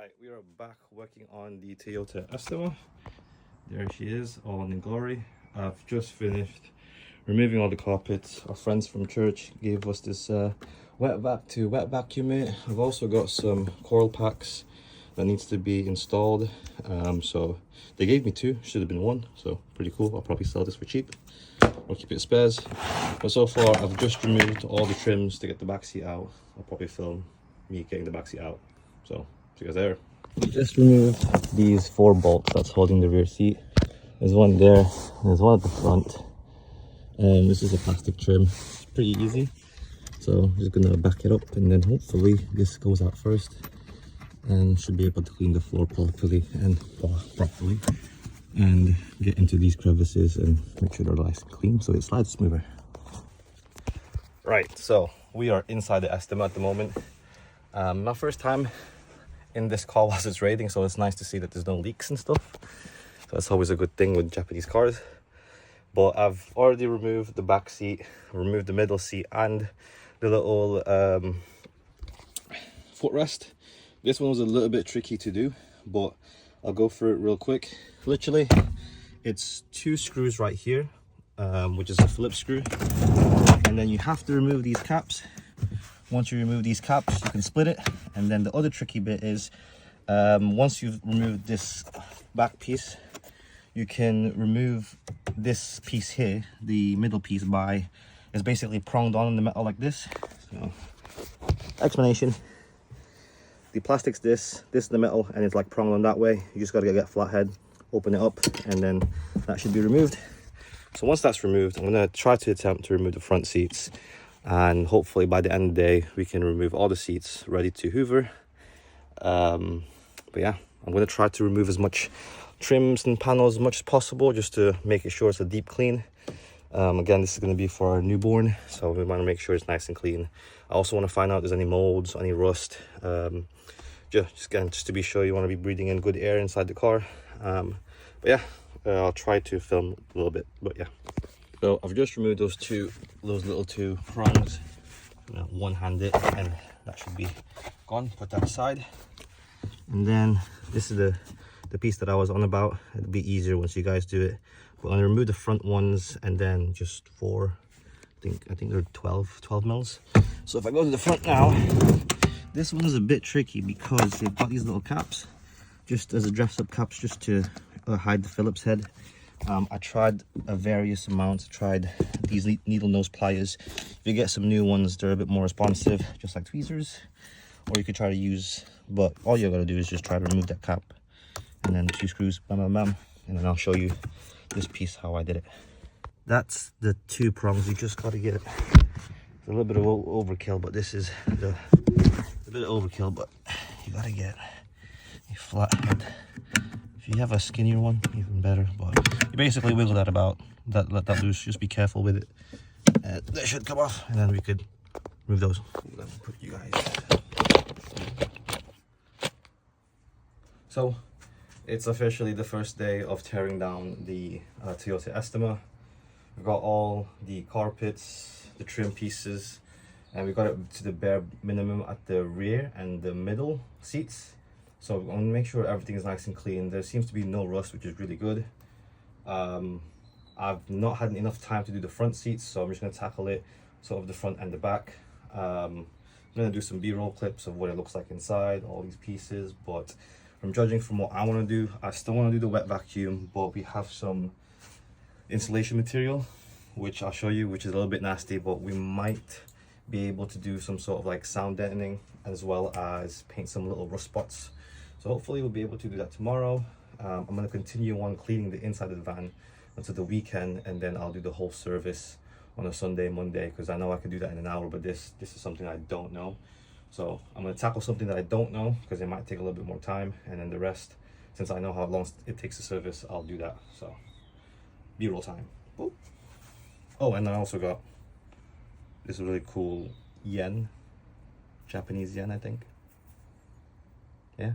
Right, we are back working on the Toyota Estima. There she is, all in glory. I've just finished removing all the carpets. Our friends from church gave us this wet vacuum it. I've also got some coil packs that needs to be installed. So they gave me two, should have been one, so pretty cool. I'll probably sell this for cheap or keep it as spares. But so far I've just removed all the trims to get the back seat out. I'll probably film me getting the back seat out, so see you guys there. Just removed these 4 bolts that's holding the rear seat. There's one there, there's one at the front, and this is a plastic trim. It's pretty easy, so I'm just gonna back it up, and then hopefully this goes out first and should be able to clean the floor properly and get into these crevices and make sure they're nice and clean so it slides smoother. Right, so we are inside the Estima at the moment. My first time in this car whilst it's raining, so it's nice to see that there's no leaks and stuff. So that's always a good thing with Japanese cars. But I've already removed the back seat, removed the middle seat, and the little footrest. This one was a little bit tricky to do, but I'll go through it real quick. Literally, it's 2 screws right here, which is a Phillips screw, and then you have to remove these caps. Once you remove these caps, you can split it. And then the other tricky bit is, once you've removed this back piece, you can remove this piece here, the middle piece, by, it's basically pronged on in the metal like this. So, explanation: the plastic's this is the metal, and it's like pronged on that way. You just got to get flathead, open it up, and then that should be removed. So once that's removed, I'm going to try to attempt to remove the front seats, and hopefully by the end of the day we can remove all the seats ready to hoover. But yeah, I'm going to try to remove as much trims and panels as much as possible, just to make it sure it's a deep clean. Again, this is going to be for our newborn, so we want to make sure it's nice and clean. I also want to find out if there's any molds, any rust. Just to be sure, you want to be breathing in good air inside the car. But yeah, I'll try to film a little bit, but yeah. So I've just removed those little two prongs, one-handed, and that should be gone. Put that aside, and then this is the piece that I was on about. It'll be easier once you guys do it. But I'm gonna remove the front ones, and then just 4, I think they're 12 mils. So if I go to the front now, this one is a bit tricky because they've got these little caps, just as a dress-up caps, just to hide the Phillips head. I tried various amounts. Tried these needle nose pliers. If you get some new ones, they're a bit more responsive, just like tweezers. Or you could try to use, but all you gotta do is just try to remove that cap, and then 2 screws, bam, bam, bam, and then I'll show you this piece how I did it. That's the 2 prongs. You just gotta get it. It's a little bit of overkill, but this is a bit of overkill, but you gotta get a flat head. If you have a skinnier one, even better. But you basically wiggle that about, let that loose. Just be careful with it. That should come off, and then we could remove those. Let me put you guys. So it's officially the first day of tearing down the Toyota Estima. We've got all the carpets, the trim pieces, and we got it to the bare minimum at the rear and the middle seats. So I'm gonna make sure everything is nice and clean. There seems to be no rust, which is really good. I've not had enough time to do the front seats, so I'm just gonna tackle it, sort of the front and the back. I'm gonna do some B-roll clips of what it looks like inside, all these pieces, but from judging from what I wanna do, I still wanna do the wet vacuum, but we have some insulation material, which I'll show you, which is a little bit nasty, but we might be able to do some sort of like sound deadening, as well as paint some little rust spots. So hopefully we'll be able to do that tomorrow. I'm going to continue on cleaning the inside of the van until the weekend, and then I'll do the whole service on a Sunday, Monday, because I know I can do that in an hour, but this is something I don't know. So I'm going to tackle something that I don't know, because it might take a little bit more time, and then the rest, since I know how long it takes to service, I'll do that. So B-roll time. Oh, and I also got this really cool yen, Japanese yen, I think. Yeah.